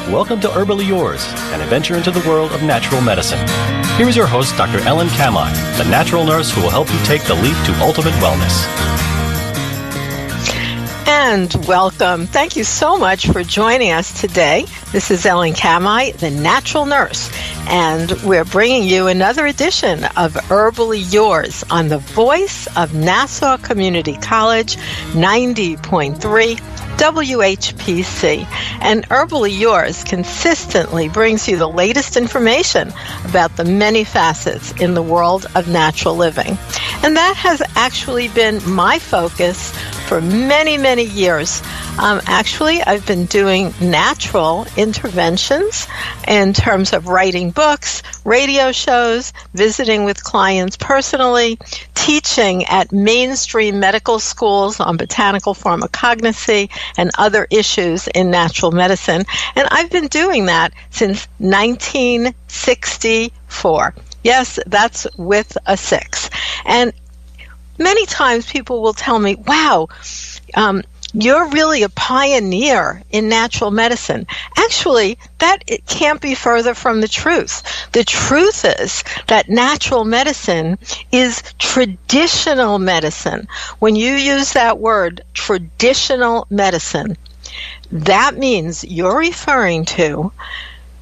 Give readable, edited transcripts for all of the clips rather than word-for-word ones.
Welcome to Herbally Yours, an adventure into the world of natural medicine. Here is your host, Dr. Ellen Kamhi, the natural nurse who will help you take the leap to ultimate wellness. And welcome. Thank you so much for joining us today. This is Ellen Kamhi, the natural nurse, and we're bringing you another edition of Herbally Yours on the voice of Nassau Community College, 90.3 WHPC. And Herbally Yours consistently brings you the latest information about the many facets in the world of natural living. And that has actually been my focus for many, many years. Actually, I've been doing natural interventions in terms of writing books, radio shows, visiting with clients personally, teaching at mainstream medical schools on botanical pharmacognosy and other issues in natural medicine. And I've been doing that since 1964. Yes, that's with a 6. And many times people will tell me, wow, you're really a pioneer in natural medicine. Actually, it can't be further from the truth. The truth is that natural medicine is traditional medicine. When you use that word, traditional medicine, that means you're referring to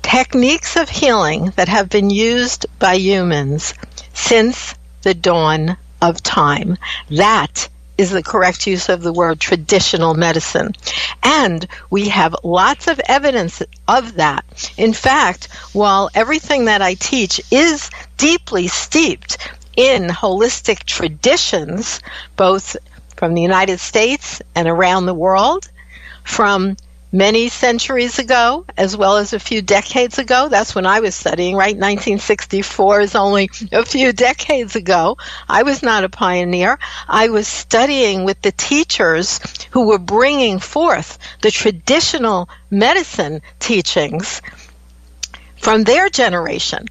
techniques of healing that have been used by humans since the dawn of time. That is the correct use of the word traditional medicine. And we have lots of evidence of that. In fact, while everything that I teach is deeply steeped in holistic traditions, both from the United States and around the world, from many centuries ago, as well as a few decades ago. That's when I was studying, right? 1964 is only a few decades ago. I was not a pioneer. I was studying with the teachers who were bringing forth the traditional medicine teachings from their generation.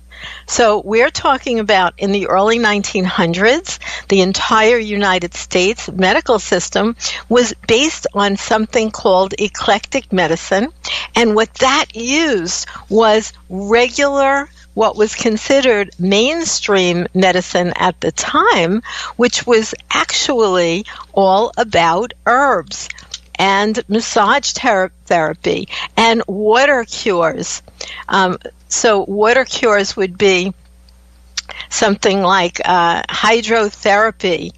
So we're talking about in the early 1900s, the entire United States medical system was based on something called eclectic medicine. And what that used was regular, what was considered mainstream medicine at the time, which was actually all about herbs and massage therapy and water cures. So water cures would be something like hydrotherapy,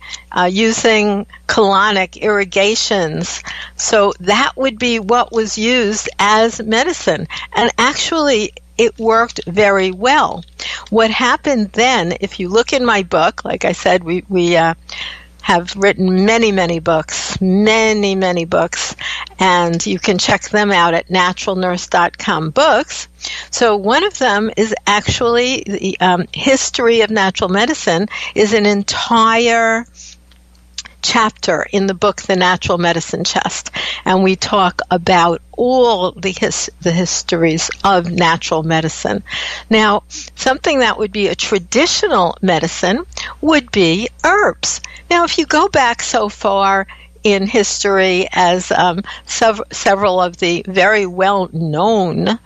using colonic irrigations. So that would be what was used as medicine. And actually, it worked very well. What happened then, if you look in my book, like I said, we have written many books, many books, and you can check them out at naturalnurse.com books. So one of them is actually the history of natural medicine is an entire chapter in the book, The Natural Medicine Chest, and we talk about all the histories of natural medicine. Now, something that would be a traditional medicine would be herbs. Now, if you go back so far in history as several of the very well-known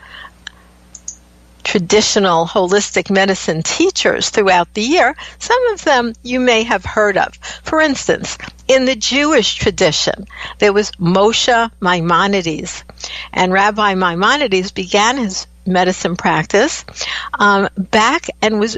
traditional holistic medicine teachers throughout the year, some of them you may have heard of. For instance, in the Jewish tradition, there was Moshe Maimonides, and Rabbi Maimonides began his medicine practice back and was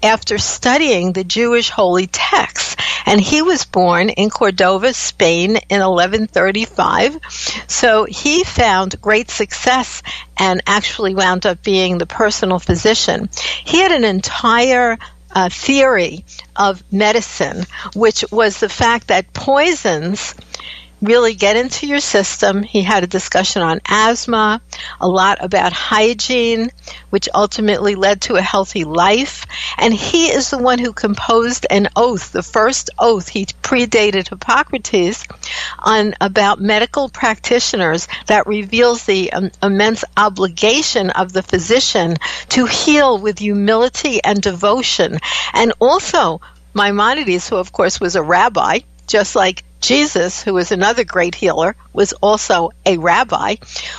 after studying the Jewish holy texts. And he was born in Cordova, Spain in 1135. So he found great success and actually wound up being the personal physician. He had an entire theory of medicine, which was the fact that poisons really get into your system. He had a discussion on asthma, a lot about hygiene, which ultimately led to a healthy life. And he is the one who composed an oath, the first oath. He predated Hippocrates on about medical practitioners that reveals the immense obligation of the physician to heal with humility and devotion. And also Maimonides, who of course was a rabbi, just like Jesus, who was another great healer, was also a rabbi,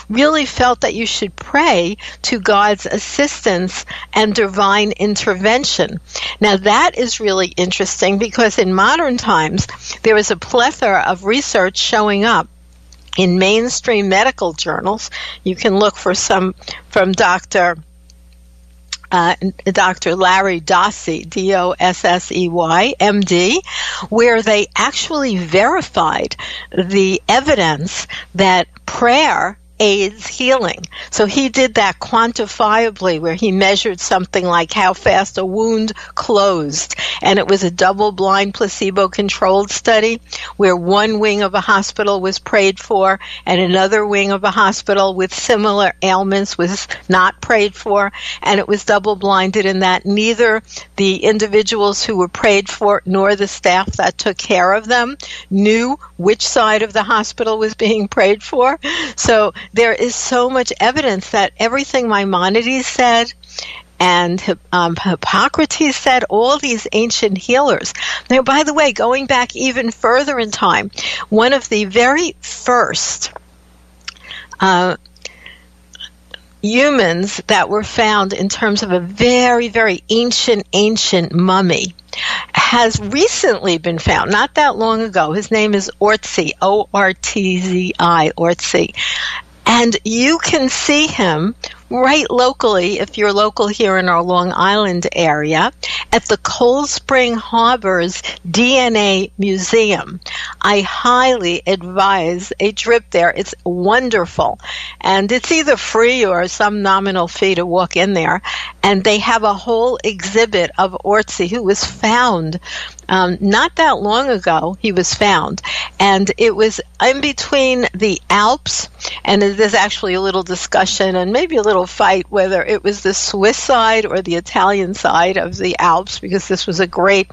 really felt that you should pray to God's assistance and divine intervention. Now, that is really interesting because in modern times, there is a plethora of research showing up in mainstream medical journals. You can look for some from Dr. Larry Dossey, Dossey, MD, where they actually verified the evidence that prayer aids healing. So he did that quantifiably, where he measured something like how fast a wound closed. And it was a double-blind, placebo-controlled study where one wing of a hospital was prayed for and another wing of a hospital with similar ailments was not prayed for. And it was double-blinded in that neither the individuals who were prayed for nor the staff that took care of them knew which side of the hospital was being prayed for. So there is so much evidence that everything Maimonides said and Hippocrates said, all these ancient healers. Now, by the way, going back even further in time, one of the very first humans that were found in terms of a very, very ancient mummy has recently been found, not that long ago. His name is Ortzi, O-R-T-Z-I, Ortzi. And you can see him right locally, if you're local here in our Long Island area, at the Cold Spring Harbor's DNA Museum. I highly advise a trip there. It's wonderful. And it's either free or some nominal fee to walk in there. And they have a whole exhibit of Ortzi, who was found not that long ago. He was found. And it was in between the Alps, and there's actually a little discussion and maybe a little fight whether it was the Swiss side or the Italian side of the Alps, because this was a great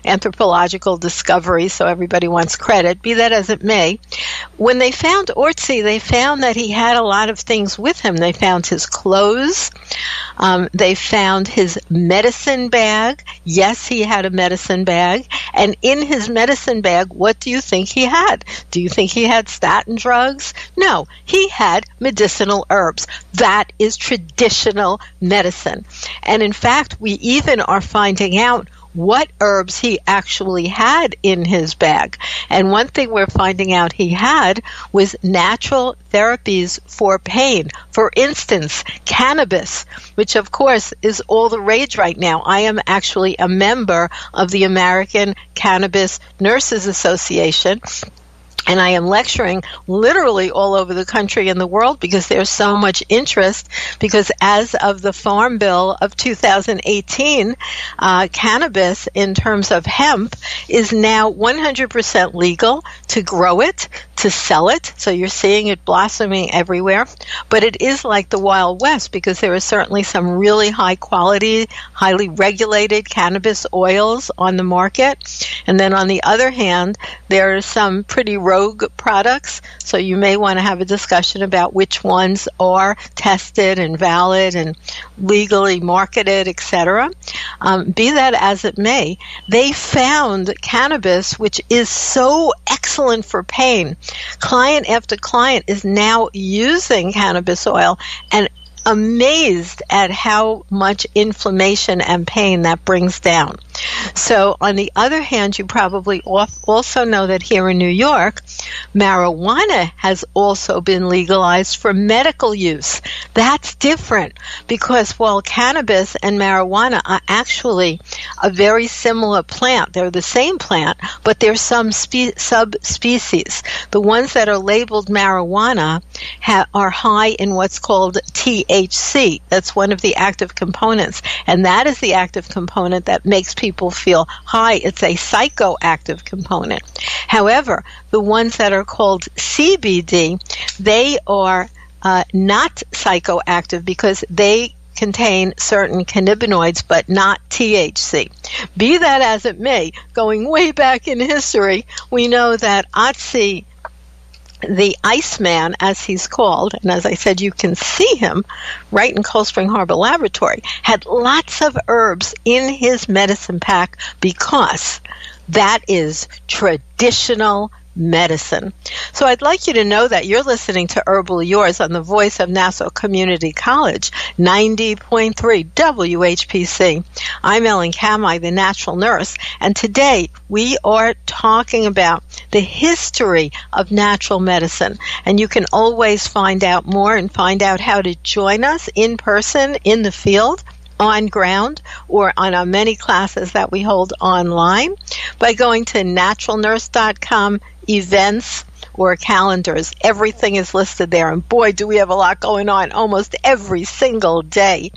anthropological discovery, so everybody wants credit. Be that as it may, when they found Ortzi, they found that he had a lot of things with him. They found his clothes. They found his medicine bag. Yes, he had a medicine bag. And in his medicine bag, what do you think he had? Do you think he had statin drugs? No, he had medicinal herbs. That is traditional medicine. And in fact, we even are finding out what herbs he actually had in his bag. And one thing we're finding out he had was natural therapies for pain. For instance, cannabis, which of course is all the rage right now. I am actually a member of the American Cannabis Nurses Association, and I am lecturing literally all over the country and the world because there's so much interest, because as of the Farm Bill of 2018, cannabis in terms of hemp is now 100% legal to grow it, to sell it. So you're seeing it blossoming everywhere. But it is like the Wild West, because there are certainly some really high quality, highly regulated cannabis oils on the market. And then on the other hand, there are some pretty rogue products. So you may want to have a discussion about which ones are tested and valid and legally marketed, etc. Be that as it may, they found cannabis, which is so excellent for pain. Client after client is now using cannabis oil and amazed at how much inflammation and pain that brings down. So on the other hand, you probably also know that here in New York, marijuana has also been legalized for medical use. That's different, because while cannabis and marijuana are actually a very similar plant, they're the same plant, but there's some subspecies. The ones that are labeled marijuana are high in what's called THC. That's one of the active components, and that is the active component that makes people feel high. It's a psychoactive component. However, the ones that are called CBD, they are not psychoactive because they contain certain cannabinoids, but not THC. Be that as it may, going way back in history, we know that Otzi, the Iceman, as he's called, and as I said, you can see him right in Cold Spring Harbor Laboratory, had lots of herbs in his medicine pack because That is traditional medicine. So I'd like you to know that you're listening to Herbal Yours on the voice of Nassau Community College, 90.3 WHPC. I'm Ellen Kamhi, the natural nurse, and today we are talking about the history of natural medicine. And you can always find out more and find out how to join us in person in the field, on ground, or on our many classes that we hold online by going to naturalnurse.com, events or calendars. Everything is listed there, and boy, do we have a lot going on almost every single day.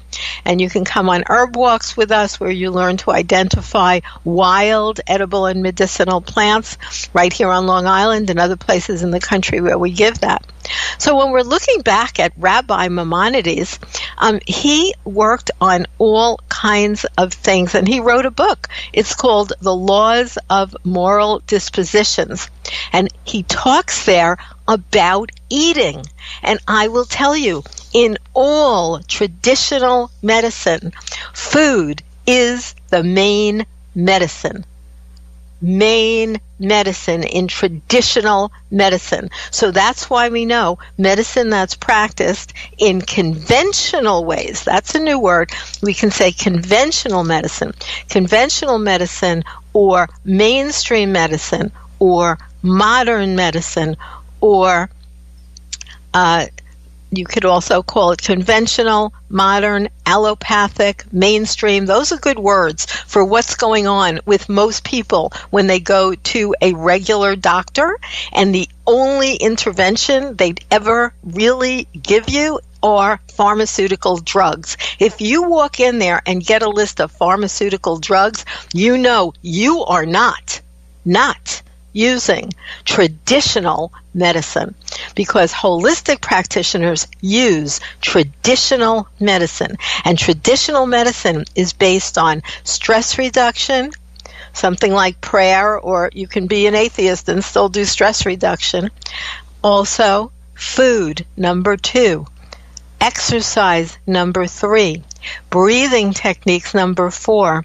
And you can come on herb walks with us where you learn to identify wild, edible, and medicinal plants right here on Long Island and other places in the country where we give that. So when we're looking back at Rabbi Maimonides, he worked on all kinds of things, and he wrote a book. It's called The Laws of Moral Dispositions, and he talks there about eating. And I will tell you, in all traditional medicine, food is the main medicine. Main medicine in traditional medicine. So that's why we know medicine that's practiced in conventional ways, that's a new word, we can say conventional medicine or mainstream medicine or modern medicine, or you could also call it conventional, modern, allopathic, mainstream. Those are good words for what's going on with most people when they go to a regular doctor, and the only intervention they'd ever really give you are pharmaceutical drugs. If you walk in there and get a list of pharmaceutical drugs, you know you are not using traditional medicine, because holistic practitioners use traditional medicine. And traditional medicine is based on stress reduction, something like prayer, or you can be an atheist and still do stress reduction. Also, food, number 2. Exercise, number 3. Breathing techniques, number 4.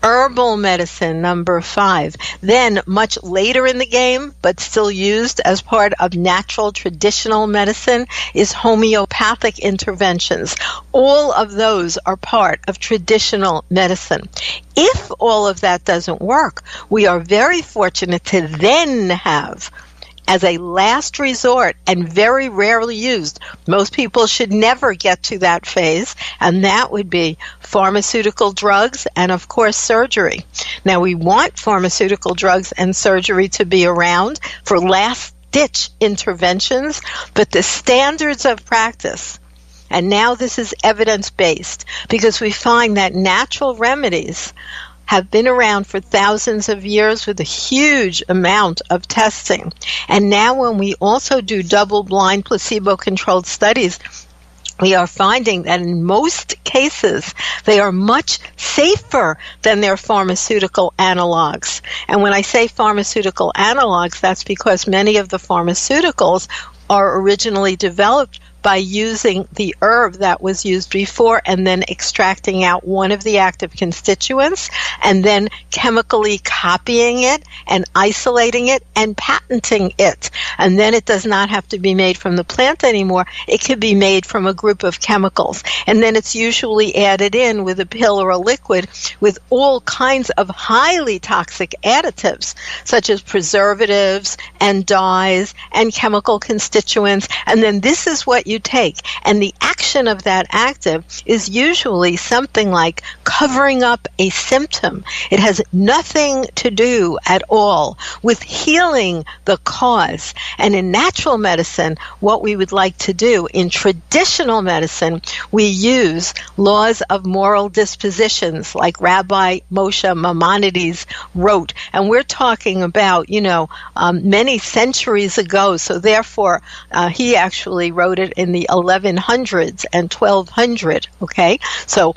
Herbal medicine, number 5. Then, much later in the game, but still used as part of natural traditional medicine, is homeopathic interventions. All of those are part of traditional medicine. If all of that doesn't work, we are very fortunate to then have, as a last resort and very rarely used, most people should never get to that phase, and that would be pharmaceutical drugs and, of course, surgery. Now, we want pharmaceutical drugs and surgery to be around for last-ditch interventions, but the standards of practice, and now this is evidence-based, because we find that natural remedies have been around for thousands of years with a huge amount of testing. And now when we also do double-blind placebo-controlled studies, we are finding that in most cases, they are much safer than their pharmaceutical analogs. And when I say pharmaceutical analogs, that's because many of the pharmaceuticals are originally developed by using the herb that was used before and then extracting out one of the active constituents and then chemically copying it and isolating it and patenting it. And then it does not have to be made from the plant anymore. It could be made from a group of chemicals. And then it's usually added in with a pill or a liquid with all kinds of highly toxic additives, such as preservatives and dyes and chemical constituents. And then this is what you take. And the action of that active is usually something like covering up a symptom. It has nothing to do at all with healing the cause. And in natural medicine, what we would like to do, in traditional medicine, we use laws of moral dispositions like Rabbi Moshe Maimonides wrote. And we're talking about, many centuries ago. So therefore, he actually wrote it in the 1100s and 1200, okay? So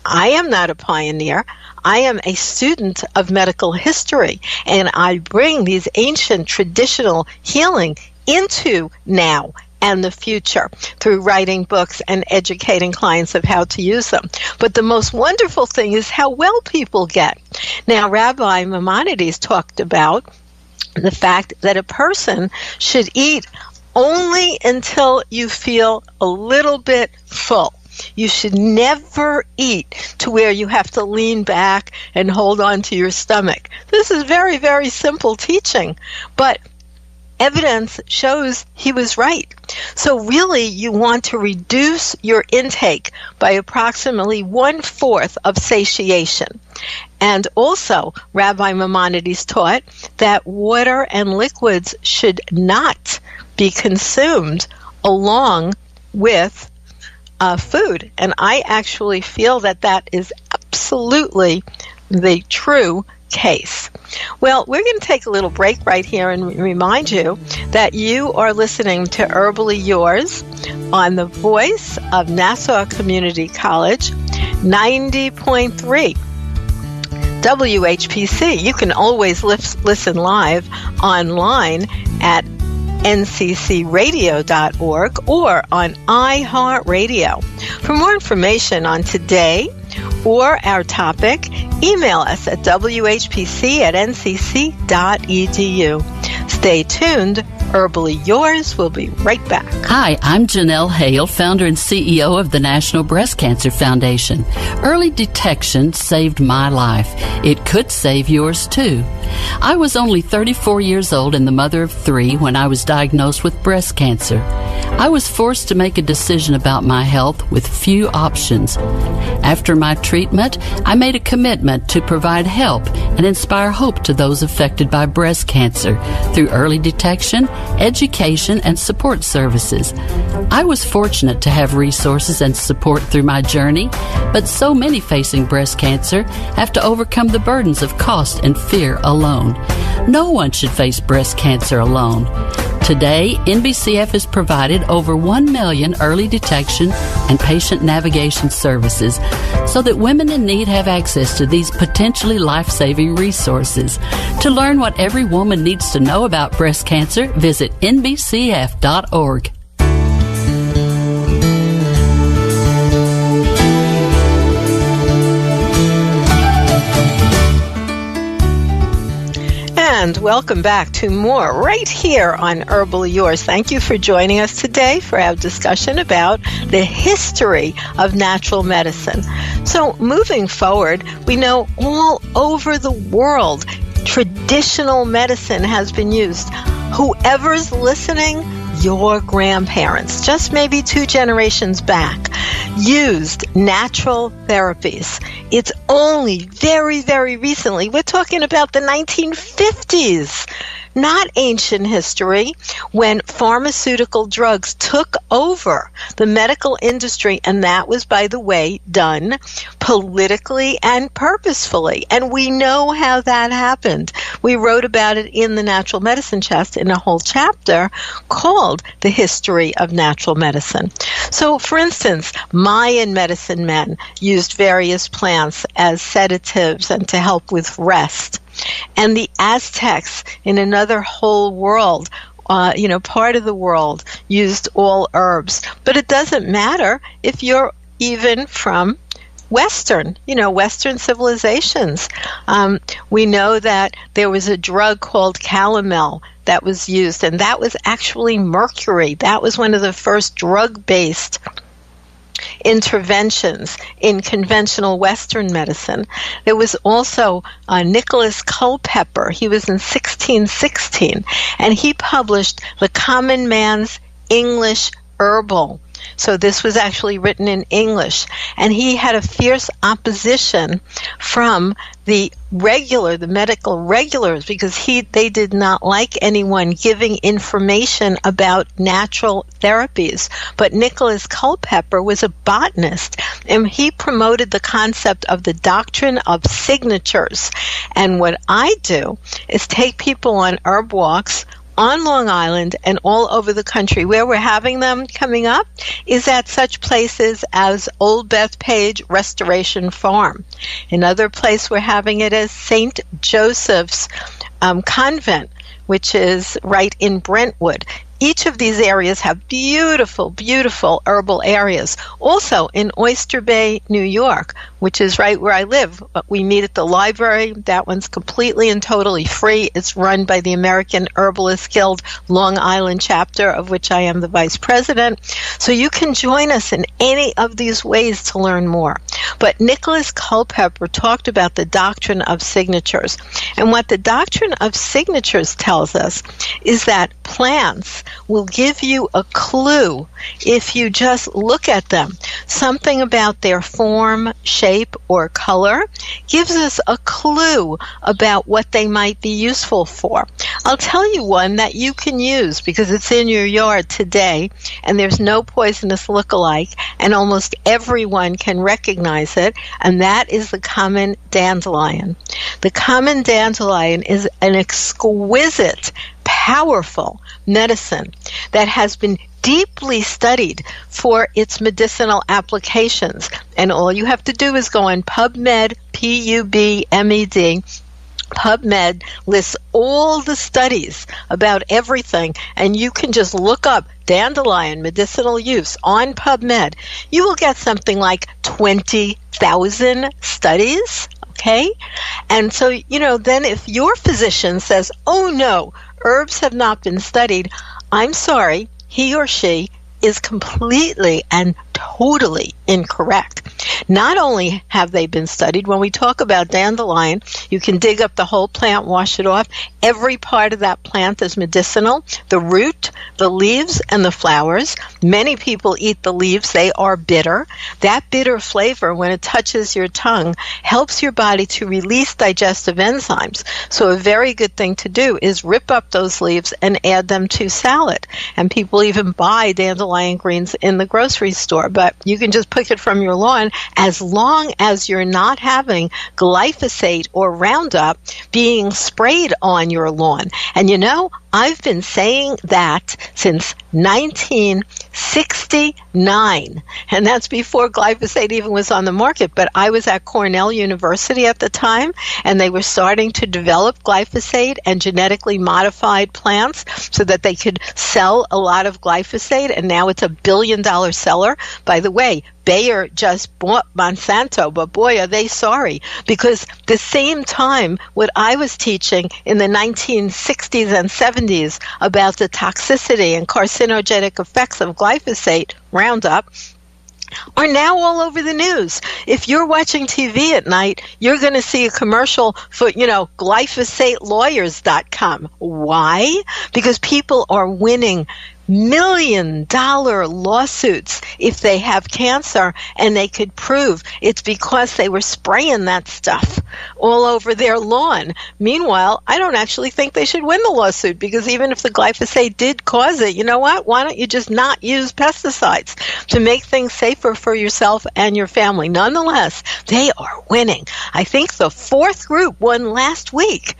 I am not a pioneer. I am a student of medical history, and I bring these ancient traditional healing into now and the future through writing books and educating clients of how to use them. But the most wonderful thing is how well people get. Now, Rabbi Maimonides talked about the fact that a person should eat only until you feel a little bit full. You should never eat to where you have to lean back and hold on to your stomach. This is very, very simple teaching, but evidence shows he was right. So really, you want to reduce your intake by approximately 1/4 of satiation. And also, Rabbi Maimonides taught that water and liquids should not be consumed along with food. And I actually feel that that is absolutely the true case. Well, we're going to take a little break right here and remind you that you are listening to Herbally Yours on the voice of Nassau Community College, 90.3 WHPC. You can always listen live online at nccradio.org or on iHeartRadio. For more information on today or our topic, email us at whpc@ncc.edu. Stay tuned. Herbally Yours. We'll be right back. Hi, I'm Janelle Hale, founder and CEO of the National Breast Cancer Foundation. Early detection saved my life. It could save yours too. I was only 34 years old and the mother of 3 when I was diagnosed with breast cancer. I was forced to make a decision about my health with few options. After my treatment, I made a commitment to provide help and inspire hope to those affected by breast cancer through early detection, education, and support services. I was fortunate to have resources and support through my journey, but so many facing breast cancer have to overcome the burdens of cost and fear alone. No one should face breast cancer alone. Today, NBCF has provided over 1 million early detection and patient navigation services so that women in need have access to these potentially life-saving resources. To learn what every woman needs to know about breast cancer, visit nbcf.org. And welcome back to more right here on Herbal Yours. Thank you for joining us today for our discussion about the history of natural medicine. So moving forward, we know all over the world traditional medicine has been used. Whoever's listening, your grandparents, just maybe 2 generations back, used natural therapies. It's only very, very recently, we're talking about the 1950s, not ancient history, when pharmaceutical drugs took over the medical industry, and that was, by the way, done politically and purposefully. And we know how that happened. We wrote about it in the Natural Medicine Chest in a whole chapter called The History of Natural Medicine. So, for instance, Mayan medicine men used various plants as sedatives and to help with rest. And the Aztecs in another whole world, part of the world, used all herbs. But it doesn't matter if you're even from Western civilizations. We know that there was a drug called calomel that was used, and that was actually mercury. That was one of the first drug-based interventions in conventional Western medicine. There was also Nicholas Culpeper. He was in 1616, and he published The Common Man's English Herbal. So this was actually written in English, and he had a fierce opposition from the medical regulars, because they did not like anyone giving information about natural therapies. But Nicholas Culpeper was a botanist, and he promoted the concept of the Doctrine of Signatures. And what I do is take people on herb walks on Long Island and all over the country. Where we're having them coming up is at such places as Old Bethpage Restoration Farm. Another place we're having it is St. Joseph's Convent, which is right in Brentwood. each of these areas have beautiful, beautiful herbal areas. Also in Oyster Bay, New York, which is right where I live, we meet at the library. That one's completely and totally free. It's run by the American Herbalist Guild Long Island chapter, of which I am the vice president. So you can join us in any of these ways to learn more. But Nicholas Culpeper talked about the Doctrine of Signatures. And what the Doctrine of Signatures tells us is that plants will give you a clue if you just look at them. Something about their form, shape, or color gives us a clue about what they might be useful for. I'll tell you one that you can use because it's in your yard today, and there's no poisonous lookalike, and almost everyone can recognize it, and that is the common dandelion. The common dandelion is an exquisite, powerful medicine that has been deeply studied for its medicinal applications. And all you have to do is go on PubMed, P-U-B-M-E-D. PubMed lists all the studies about everything, and you can just look up dandelion medicinal use on PubMed. You will get something like 20,000 studies. Okay? And so, then if your physician says, oh no, herbs have not been studied, I'm sorry, he or she is completely and totally incorrect. Not only have they been studied, when we talk about dandelion, you can dig up the whole plant, wash it off. Every part of that plant is medicinal. The root, the leaves, and the flowers. Many people eat the leaves. They are bitter. That bitter flavor, when it touches your tongue, helps your body to release digestive enzymes. So a very good thing to do is rip up those leaves and add them to salad. And people even buy dandelion greens in the grocery store, but you can just pick it from your lawn as long as you're not having glyphosate or Roundup being sprayed on your lawn. And I've been saying that since 1969, and that's before glyphosate even was on the market. But I was at Cornell University at the time, and they were starting to develop glyphosate and genetically modified plants so that they could sell a lot of glyphosate, and now it's a billion-dollar seller. By the way, Bayer just bought Monsanto, but boy, are they sorry, because the same time what I was teaching in the 1960s and 70s about the toxicity and carcinogenic effects of glyphosate, Roundup, are now all over the news. If you're watching TV at night, you're going to see a commercial for, glyphosatelawyers.com. Why? Because people are winning $1,000,000 lawsuits if they have cancer, and they could prove it's because they were spraying that stuff all over their lawn. Meanwhile, I don't actually think they should win the lawsuit, because even if the glyphosate did cause it, you know what? Why don't you just not use pesticides to make things safer for yourself and your family? Nonetheless, they are winning. I think the fourth group won last week.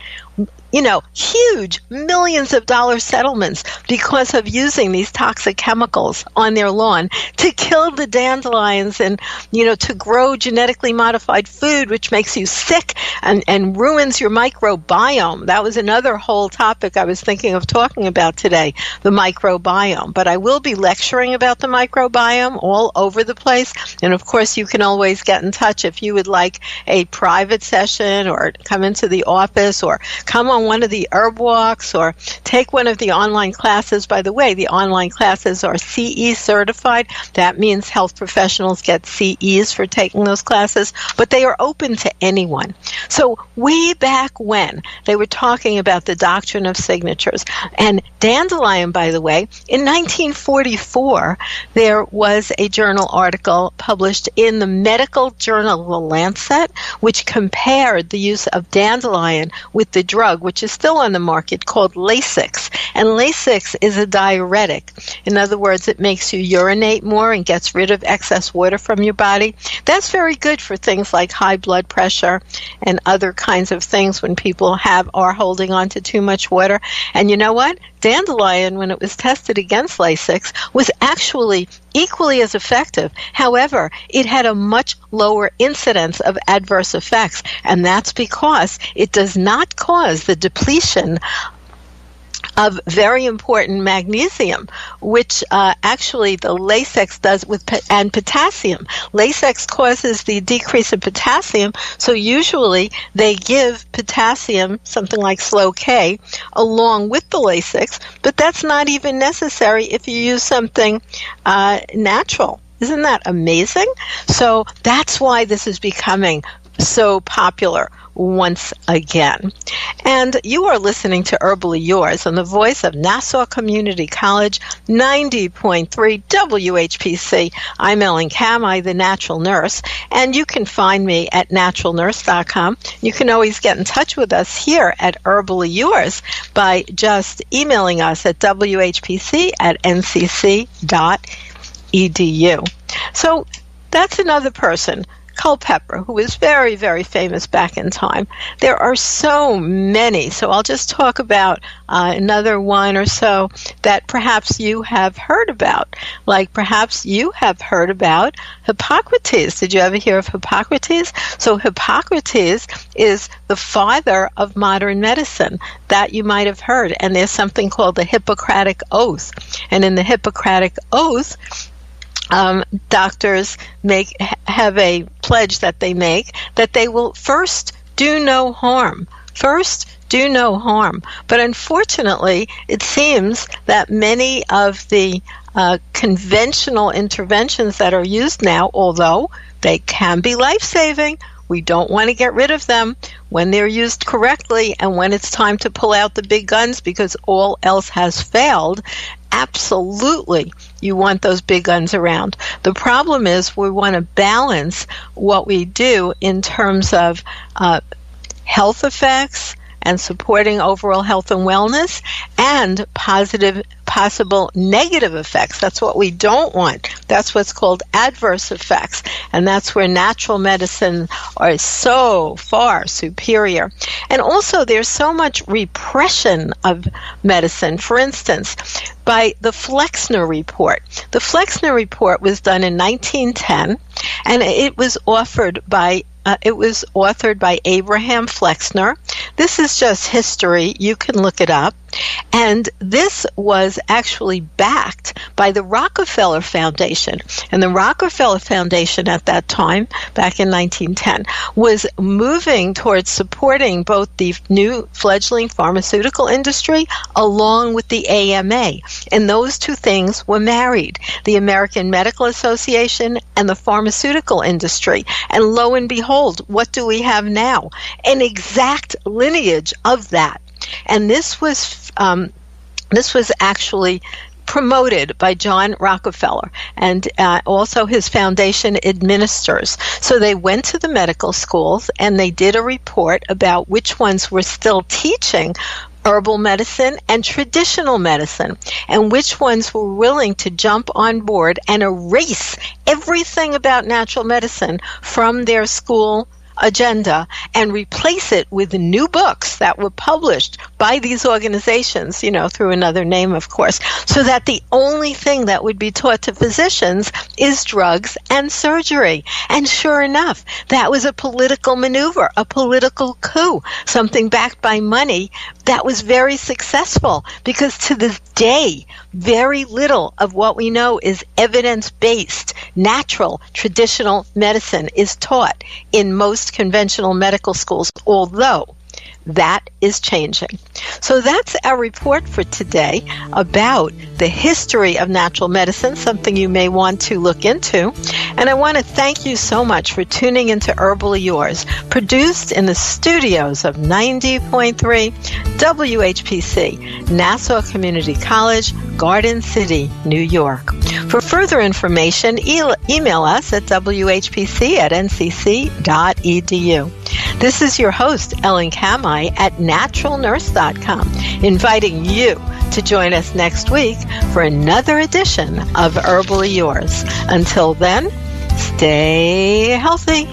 Huge millions of dollar settlements because of using these toxic chemicals on their lawn to kill the dandelions and, to grow genetically modified food, which makes you sick and ruins your microbiome. That was another whole topic I was thinking of talking about today, the microbiome. But I will be lecturing about the microbiome all over the place. And of course, you can always get in touch if you would like a private session, or come into the office, or come on one of the herb walks, or take one of the online classes. By the way, the online classes are CE certified. That means health professionals get CEs for taking those classes, but they are open to anyone. So way back when, they were talking about the Doctrine of Signatures. And dandelion, by the way, in 1944, there was a journal article published in the medical journal The Lancet, which compared the use of dandelion with the drug, which is still on the market, called Lasix. And Lasix is a diuretic. In other words, it makes you urinate more and gets rid of excess water from your body. That's very good for things like high blood pressure and other kinds of things when people are holding on to too much water. And you know what? Dandelion, when it was tested against Lasix, was actually equally as effective. However, it had a much lower incidence of adverse effects, and that's because it does not cause the depletion of very important magnesium, which actually the Lasix does and potassium. Lasix causes the decrease of potassium, so usually they give potassium, something like slow K, along with the Lasix, but that's not even necessary if you use something natural. Isn't that amazing? So that's why this is becoming so popular once again. And you are listening to Herbally Yours on the voice of Nassau Community College, 90.3 WHPC. I'm Ellen Kamhi, the natural nurse, and you can find me at naturalnurse.com. You can always get in touch with us here at Herbally Yours by just emailing us at whpc@ncc.edu. So that's another person, Culpeper, who was very, very famous back in time. There are so many, so I'll just talk about another one or so that perhaps you have heard about. Like perhaps you have heard about Hippocrates. Did you ever hear of Hippocrates? So Hippocrates is the father of modern medicine. That you might have heard. And there's something called the Hippocratic Oath. And in the Hippocratic Oath, doctors have a pledge that they make that they will first do no harm. First, do no harm. But unfortunately, it seems that many of the conventional interventions that are used now, although they can be life-saving, we don't want to get rid of them when they're used correctly and when it's time to pull out the big guns because all else has failed. Absolutely, you want those big guns around. The problem is we want to balance what we do in terms of health effects and supporting overall health and wellness and possible negative effects. That's what we don't want. That's what's called adverse effects. And that's where natural medicine is so far superior. And also there's so much repression of medicine. For instance, by the Flexner Report. The Flexner Report was done in 1910, and it was authored by Abraham Flexner. This is just history. You can look it up. And this was actually backed by the Rockefeller Foundation. And the Rockefeller Foundation at that time, back in 1910, was moving towards supporting both the new fledgling pharmaceutical industry along with the AMA. And those two things were married, the American Medical Association and the pharmaceutical industry. And lo and behold, what do we have now? An exact lineage of that. And this was actually promoted by John Rockefeller, and also his foundation administers. So they went to the medical schools and they did a report about which ones were still teaching herbal medicine and traditional medicine, and which ones were willing to jump on board and erase everything about natural medicine from their school agenda and replace it with new books that were published by these organizations, through another name, of course, so that the only thing that would be taught to physicians is drugs and surgery. And sure enough, that was a political maneuver, a political coup, something backed by money that was very successful, because to this day, very little of what we know is evidence-based, natural, traditional medicine is taught in most conventional medical schools, although that is changing. So that's our report for today about the history of natural medicine, something you may want to look into. And I want to thank you so much for tuning into Herbally Yours, produced in the studios of 90.3 WHPC, Nassau Community College, Garden City, New York. For further information, email us at whpc@ncc.edu. This is your host, Ellen Kamhi, at naturalnurse.com, inviting you to join us next week for another edition of Herbally Yours. Until then, stay healthy.